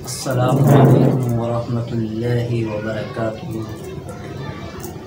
السلام علیکم ورحمۃ اللہ وبرکاتہ۔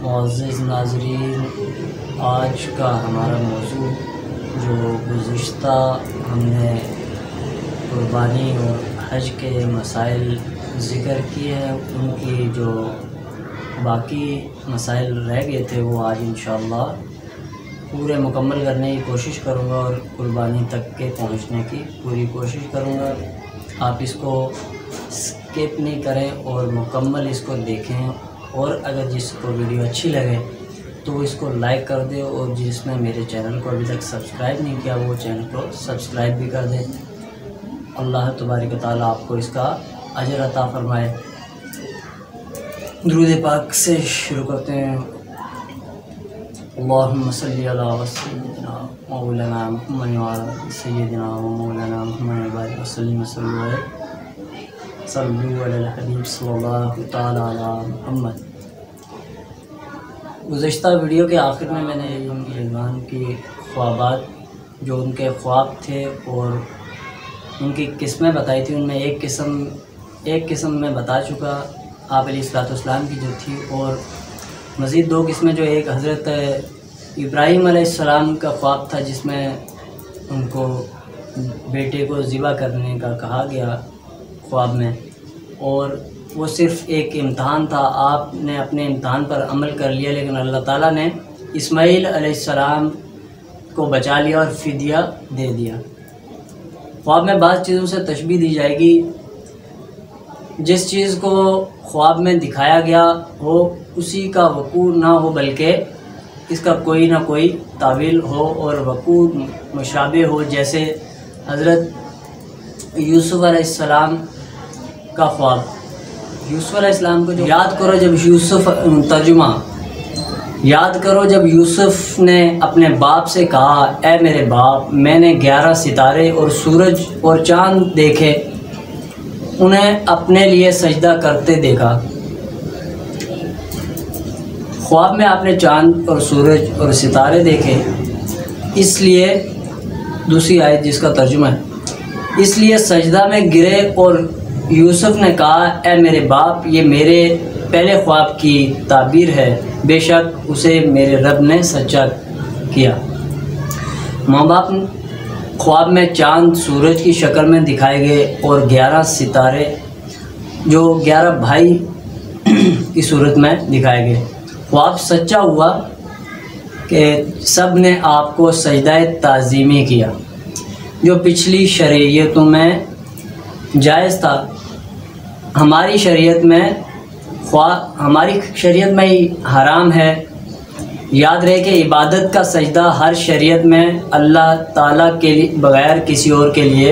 معزز ناظرین، آج کا ہمارا موضوع جو گزشتہ ہم نے قربانی اور حج کے مسائل ذکر کیے ہیں، ان کی جو باقی مسائل رہ گئے تھے وہ آج انشاءاللہ پورے مکمل کرنے کی کوشش کروں گا اور قربانی تک کے پہنچنے کی پوری کوشش کروں گا۔ آپ اس کو اسکپ نہیں کریں اور مکمل اس کو دیکھیں، اور اگر جس کو ویڈیو اچھی لگے تو وہ اس کو لائک کر دے، اور جس نے میرے چینل کو ابھی تک سبسکرائب نہیں کیا وہ چینل کو سبسکرائب بھی کر دے۔ اللہ تبارک و تعالیٰ آپ کو اس کا اجر عطا فرمائے۔ درود پاک سے شروع کرتے ہیں۔ اللہم صلی علی سیدنا مولانا محمد وعلی سیدنا و مولانا محمد وبارک وسلم صلو علی الحبیب صلی اللہ تعالی علی محمد۔ گزشتہ ویڈیو کے آخر میں نے ایمان کی خوابات جو ان کے خواب تھے اور ان کی قسمیں بتائی تھی، ان میں ایک قسم میں بتا چکا آپ علیہ السلام کی جو تھی، اور مزید دو قسمیں جو ایک حضرت ابراہیم علیہ السلام کا خواب تھا جس میں ان کو بیٹے کو ذبح کرنے کا کہا گیا خواب میں، اور وہ صرف ایک امتحان تھا۔ آپ نے اپنے امتحان پر عمل کر لیا، لیکن اللہ تعالیٰ نے اسماعیل علیہ السلام کو بچا لیا اور فدیہ دے دیا۔ خواب میں بعض چیزوں سے تشبیہ دی جائے گی، جس چیز کو خواب میں دکھایا گیا ہو اسی کا وقوع نہ ہو، بلکہ اس کا کوئی نہ کوئی تعویل ہو اور وقوع مشابہ ہو، جیسے حضرت یوسف علیہ السلام کا خواب۔ یوسف علیہ السلام کو جو یاد کرو جب یوسف نے اپنے باپ سے کہا، اے میرے باپ، میں نے 11 ستارے اور سورج اور چاند دیکھے، انہیں اپنے لیے سجدہ کرتے دیکھا۔ خواب میں آپ نے چاند اور سورج اور ستارے دیکھے، اس لیے دوسری آیت جس کا ترجمہ ہے، اس لیے سجدہ میں گرے، اور یوسف نے کہا، اے میرے باپ، یہ میرے پہلے خواب کی تعبیر ہے، بے شک اسے میرے رب نے سچا کیا۔ ماں باپ خواب میں چاند سورج کی شکل میں دکھائے گئے اور 11 ستارے جو 11 بھائی کی صورت میں دکھائے گئے۔ خواب سچا ہوا کہ سب نے آپ کو سجدہ تعظیمی کیا، جو پچھلی شریعتوں میں جائز تھا۔ ہماری شریعت میں ہی حرام ہے۔ یاد رہے کہ عبادت کا سجدہ ہر شریعت میں اللہ تعالیٰ کے لیے بغیر کسی اور کے لیے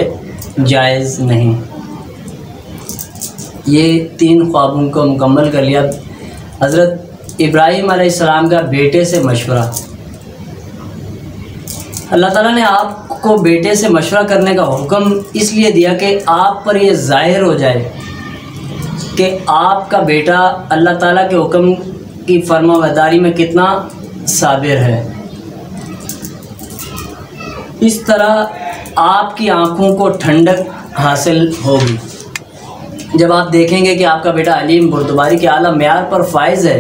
جائز نہیں۔ یہ 3 خوابوں کو مکمل کر لیا۔ حضرت ابراہیم علیہ السلام کا بیٹے سے مشورہ۔ اللہ تعالیٰ نے آپ کو بیٹے سے مشورہ کرنے کا حکم اس لیے دیا کہ آپ پر یہ ظاہر ہو جائے کہ آپ کا بیٹا اللہ تعالیٰ کے حکم کی فرما برداری میں کتنا صابر ہے۔ اس طرح آپ کی آنکھوں کو ٹھنڈک حاصل ہوگی جب آپ دیکھیں گے کہ آپ کا بیٹا علیم بردباری کے اعلیٰ معیار پر فائز ہے،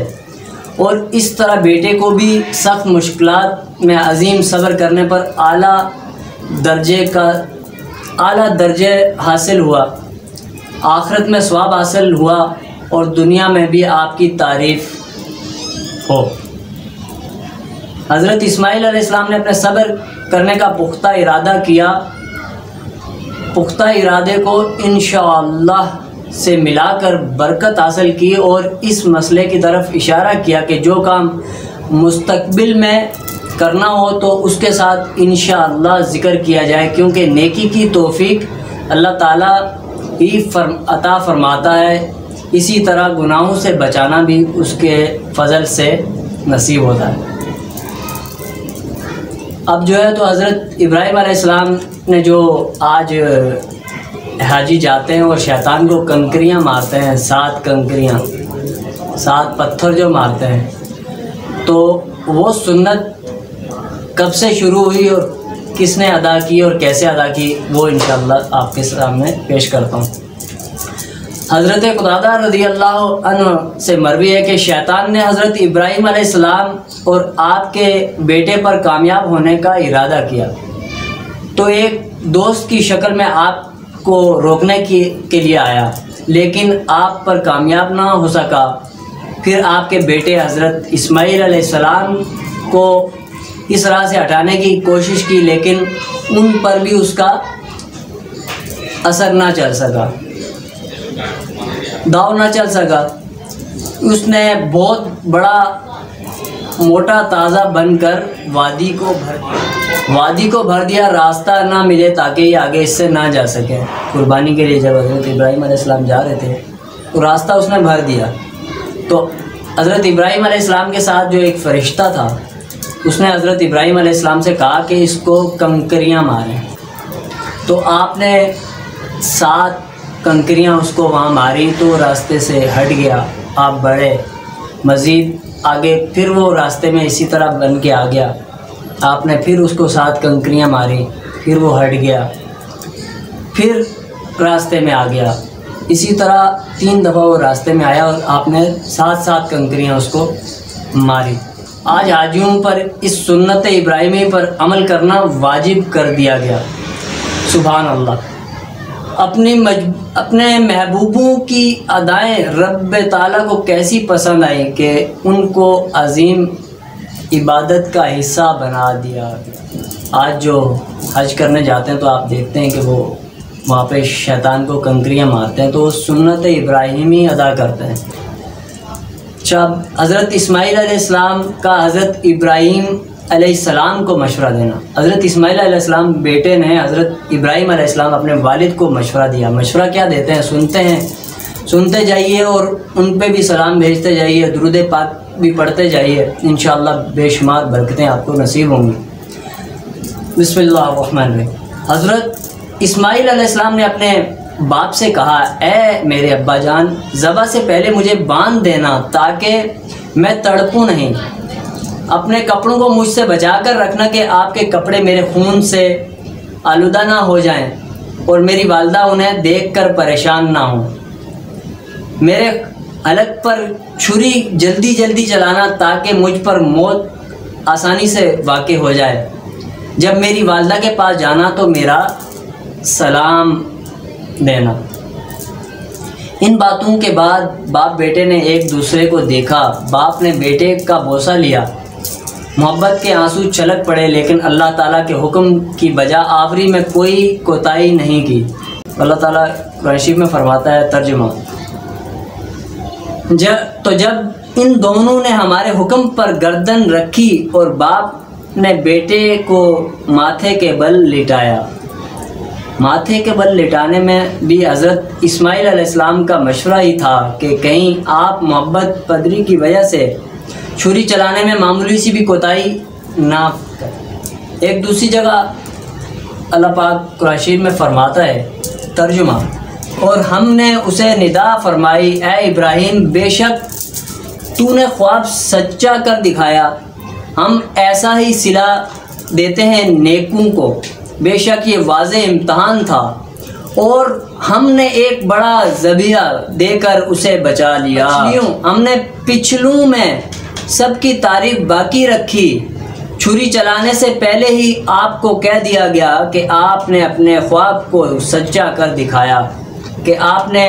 اور اس طرح بیٹے کو بھی سخت مشکلات میں عظیم صبر کرنے پر اعلیٰ درجے حاصل ہوا، آخرت میں ثواب حاصل ہوا، اور دنیا میں بھی آپ کی تعریف ہو۔ حضرت اسماعیل علیہ السلام نے اپنے صبر کرنے کا پختہ ارادہ کیا، پختہ ارادے کو انشاءاللہ سے ملا کر برکت حاصل کی، اور اس مسئلے کی طرف اشارہ کیا کہ جو کام مستقبل میں کرنا ہو تو اس کے ساتھ انشاءاللہ ذکر کیا جائے، کیونکہ نیکی کی توفیق اللہ تعالیٰ ہی عطا فرماتا ہے، اسی طرح گناہوں سے بچانا بھی اس کے فضل سے نصیب ہوتا ہے۔ اب جو ہے تو حضرت ابراہیم علیہ السلام نے جو آج حاجی جاتے ہیں اور شیطان کو کنکریاں مارتے ہیں، 7 کنکریاں، 7 پتھر جو مارتے ہیں، تو وہ سنت کب سے شروع ہوئی اور کس نے ادا کی اور کیسے ادا کی، وہ انشاءاللہ آپ کے سامنے پیش کرتا ہوں۔ حضرت قتادہ رضی اللہ عنہ سے مروی ہے کہ شیطان نے حضرت ابراہیم علیہ السلام اور آپ کے بیٹے پر کامیاب ہونے کا ارادہ کیا، تو ایک دوست کی شکل میں آپ کو روکنے کے لیے آیا، لیکن آپ پر کامیاب نہ ہو سکا۔ پھر آپ کے بیٹے حضرت اسماعیل علیہ السلام کو اس راہ سے ہٹانے کی کوشش کی، لیکن ان پر بھی اس کا اثر نہ چل سکا، داؤ نہ چل سکا۔ اس نے بہت بڑا موٹا تازہ بن کر وادی کو بھر دیا، راستہ نہ ملے تاکہ یہ آگے اس سے نہ جا سکے۔ قربانی کے لیے جب حضرت ابراہیم علیہ السلام جا رہے تھے تو راستہ اس نے بھر دیا، تو حضرت ابراہیم علیہ السلام کے ساتھ جو ایک فرشتہ تھا اس نے حضرت ابراہیم علیہ السلام سے کہا کہ اس کو کنکریاں ماریں، تو آپ نے 7 کنکریاں اس کو وہاں ماری تو راستے سے ہٹ گیا۔ آپ بڑھے مزید آگے، پھر وہ راستے میں اسی طرح بن کے آ گیا، آپ نے پھر اس کو 7 کنکریاں ماری، پھر وہ ہٹ گیا، پھر راستے میں آ گیا، اسی طرح 3 دفعہ وہ راستے میں آیا اور آپ نے 7 کنکریاں اس کو ماری۔ آج حاجیوں پر اس سنت ابراہیمی پر عمل کرنا واجب کر دیا گیا۔ سبحان اللہ۔ اپنے محبوبوں کی ادائیں رب تعالیٰ کو کیسی پسند آئی کہ ان کو عظیم عبادت کا حصہ بنا دیا گیا۔ آج جو حج کرنے جاتے ہیں تو آپ دیکھتے ہیں کہ وہ وہاں پہ شیطان کو کنکریاں مارتے ہیں، تو وہ سنت ابراہیمی ادا کرتے ہیں۔ جب حضرت اسماعیل علیہ السلام کا حضرت ابراہیم علیہ السلام کو مشورہ دینا، حضرت اسماعیل علیہ السلام بیٹے نے حضرت ابراہیم علیہ السلام اپنے والد کو مشورہ دیا۔ مشورہ کیا دیتے ہیں؟ سنتے جائیے اور ان پہ بھی سلام بھیجتے جائیے، درود پاک بھی پڑھتے جائیے، انشاءاللہ بے شمار برکتیں آپ کو نصیب ہوں گی۔ بسم اللہ الرحمن الرحیم۔ حضرت اسماعیل علیہ السلام نے اپنے باپ سے کہا، اے میرے ابا جان، ذبح سے پہلے مجھے باندھ دینا تاکہ میں تڑپوں نہیں، اپنے کپڑوں کو مجھ سے بچا کر رکھنا کہ آپ کے کپڑے میرے خون سے آلودہ نہ ہو جائیں اور میری والدہ انہیں دیکھ کر پریشان نہ ہوں۔ میرے حلق پر چھری جلدی چلانا تاکہ مجھ پر موت آسانی سے واقع ہو جائے۔ جب میری والدہ کے پاس جانا تو میرا سلام دینا۔ ان باتوں کے بعد باپ بیٹے نے ایک دوسرے کو دیکھا۔ باپ نے بیٹے کا بوسہ لیا، محبت کے آنسو چھلک پڑے، لیکن اللہ تعالیٰ کے حکم کی بجا آوری میں کوئی کوتاہی نہیں کی۔ اللہ تعالیٰ قرآن شریف میں فرماتا ہے، ترجمہ، جب ان دونوں نے ہمارے حکم پر گردن رکھی اور باپ نے بیٹے کو ماتھے کے بل لٹایا۔ ماتھے کے بل لٹانے میں بھی حضرت اسماعیل علیہ السلام کا مشورہ ہی تھا کہ کہیں آپ محبت پدری کی وجہ سے چھری چلانے میں معمولی سی بھی کوتاہی نہ کریں۔ ایک دوسری جگہ اللہ پاک قرآن شریف میں فرماتا ہے، ترجمہ، اور ہم نے اسے ندا فرمائی، اے ابراہیم، بے شک تو نے خواب سچا کر دکھایا، ہم ایسا ہی صلہ دیتے ہیں نیکوں کو، بے شک یہ واضح امتحان تھا اور ہم نے ایک بڑا ذبیحہ دے کر اسے بچا لیا۔ ہم نے پچھلوں میں سب کی تعریف باقی رکھی، چھری چلانے سے پہلے ہی آپ کو کہہ دیا گیا کہ آپ نے اپنے خواب کو سچا کر دکھایا کہ آپ نے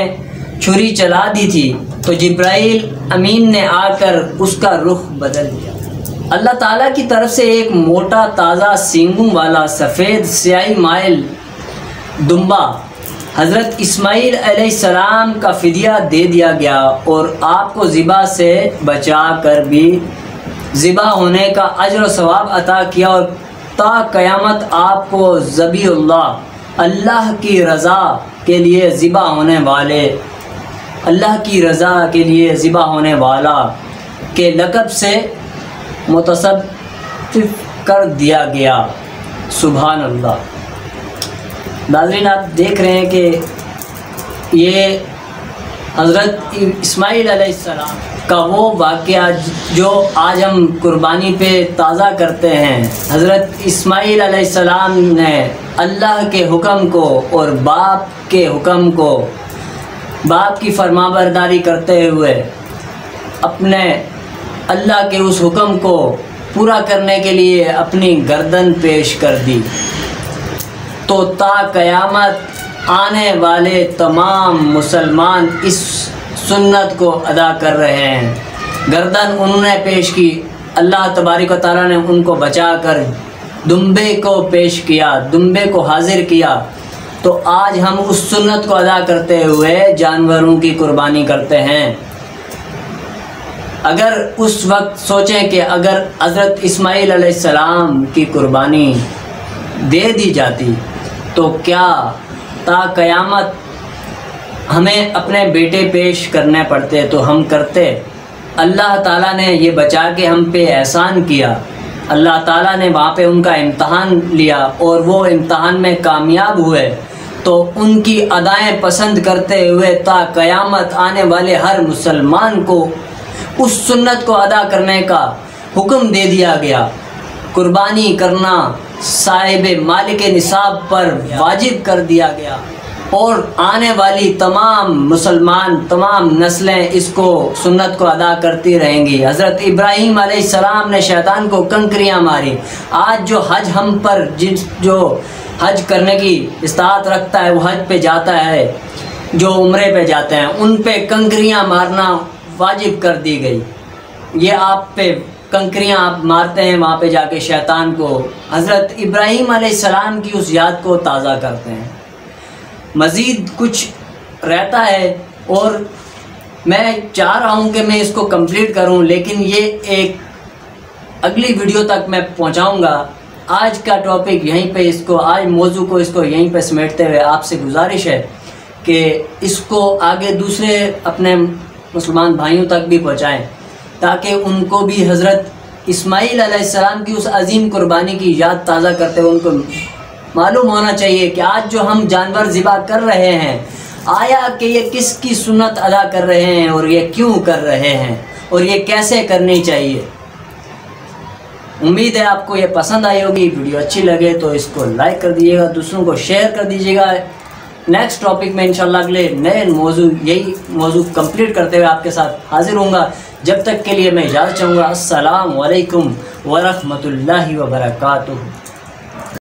چھری چلا دی تھی تو جبرائیل امین نے آ کر اس کا رخ بدل دیا۔ اللہ تعالیٰ کی طرف سے ایک موٹا تازہ سینگوں والا سفید سیاہی مائل دمبا حضرت اسماعیل علیہ السلام کا فدیہ دے دیا گیا اور آپ کو ذبح سے بچا کر بھی ذبح ہونے کا اجر و ثواب عطا کیا، اور تا قیامت آپ کو ذبیح اللہ کی رضا کے لیے ذبح ہونے والے، اللہ کی رضا کے لیے ذبح ہونے والا کے لقب سے متصف کر دیا گیا۔ سبحان اللہ۔ ناظرین، آپ دیکھ رہے ہیں کہ یہ حضرت اسماعیل علیہ السلام کا وہ واقعہ جو آج ہم قربانی پہ تازہ کرتے ہیں۔ حضرت اسماعیل علیہ السلام نے اللہ کے حکم کو اور باپ کے حکم کو باپ کی فرمانبرداری کرتے ہوئے اپنے اللہ کے اس حکم کو پورا کرنے کے لیے اپنی گردن پیش کر دی، تو تا قیامت آنے والے تمام مسلمان اس سنت کو ادا کر رہے ہیں۔ گردن انہوں نے پیش کی، اللہ تبارک و تعالیٰ نے ان کو بچا کر دمبے کو پیش کیا، دمبے کو حاضر کیا، تو آج ہم اس سنت کو ادا کرتے ہوئے جانوروں کی قربانی کرتے ہیں۔ اگر اس وقت سوچیں کہ اگر حضرت اسماعیل علیہ السلام کی قربانی دے دی جاتی تو کیا تا قیامت ہمیں اپنے بیٹے پیش کرنے پڑتے تو ہم کرتے۔ اللہ تعالیٰ نے یہ بچا کے ہم پہ احسان کیا، اللہ تعالیٰ نے وہاں پہ ان کا امتحان لیا اور وہ امتحان میں کامیاب ہوئے، تو ان کی ادائیں پسند کرتے ہوئے تا قیامت آنے والے ہر مسلمان کو اس سنت کو ادا کرنے کا حکم دے دیا گیا۔ قربانی کرنا صاحب مالک نصاب پر واجب کر دیا گیا، اور آنے والی تمام مسلمان، تمام نسلیں اس کو سنت کو ادا کرتی رہیں گی۔ حضرت ابراہیم علیہ السلام نے شیطان کو کنکریاں ماری۔ آج جو حج ہم پر جو حج کرنے کی استطاعت رکھتا ہے وہ حج پہ جاتا ہے، جو عمرے پہ جاتے ہیں ان پہ کنکریاں مارنا واجب کر دی گئی۔ یہ آپ پہ کنکریاں آپ مارتے ہیں وہاں پہ جا کے شیطان کو، حضرت ابراہیم علیہ السلام کی اس یاد کو تازہ کرتے ہیں۔ مزید کچھ رہتا ہے اور میں چاہ رہا ہوں کہ میں اس کو کمپلیٹ کروں، لیکن یہ ایک اگلی ویڈیو تک میں پہنچاؤں گا۔ آج کا ٹاپک یہیں پہ آج موضوع کو اس کو یہیں پہ سمیٹتے ہوئے آپ سے گزارش ہے کہ اس کو آگے دوسرے اپنے مسلمان بھائیوں تک بھی پہنچائیں، تاکہ ان کو بھی حضرت اسماعیل علیہ السلام کی اس عظیم قربانی کی یاد تازہ کرتے ہوئے ان کو معلوم ہونا چاہیے کہ آج جو ہم جانور ذبح کر رہے ہیں، آیا کہ یہ کس کی سنت ادا کر رہے ہیں اور یہ کیوں کر رہے ہیں اور یہ کیسے کرنی چاہیے۔ امید ہے آپ کو یہ پسند آئی ہوگی۔ ویڈیو اچھی لگے تو اس کو لائک کر دیجیے گا، دوسروں کو شیئر کر دیجیے گا۔ نیکسٹ ٹاپک میں انشاءاللہ اگلے نئے یہی موضوع کمپلیٹ کرتے ہوئے آپ کے ساتھ حاضر ہوں گا۔ جب تک کے لیے میں اجازت چاہوں گا۔ السلام علیکم ورحمۃ اللہ وبرکاتہ۔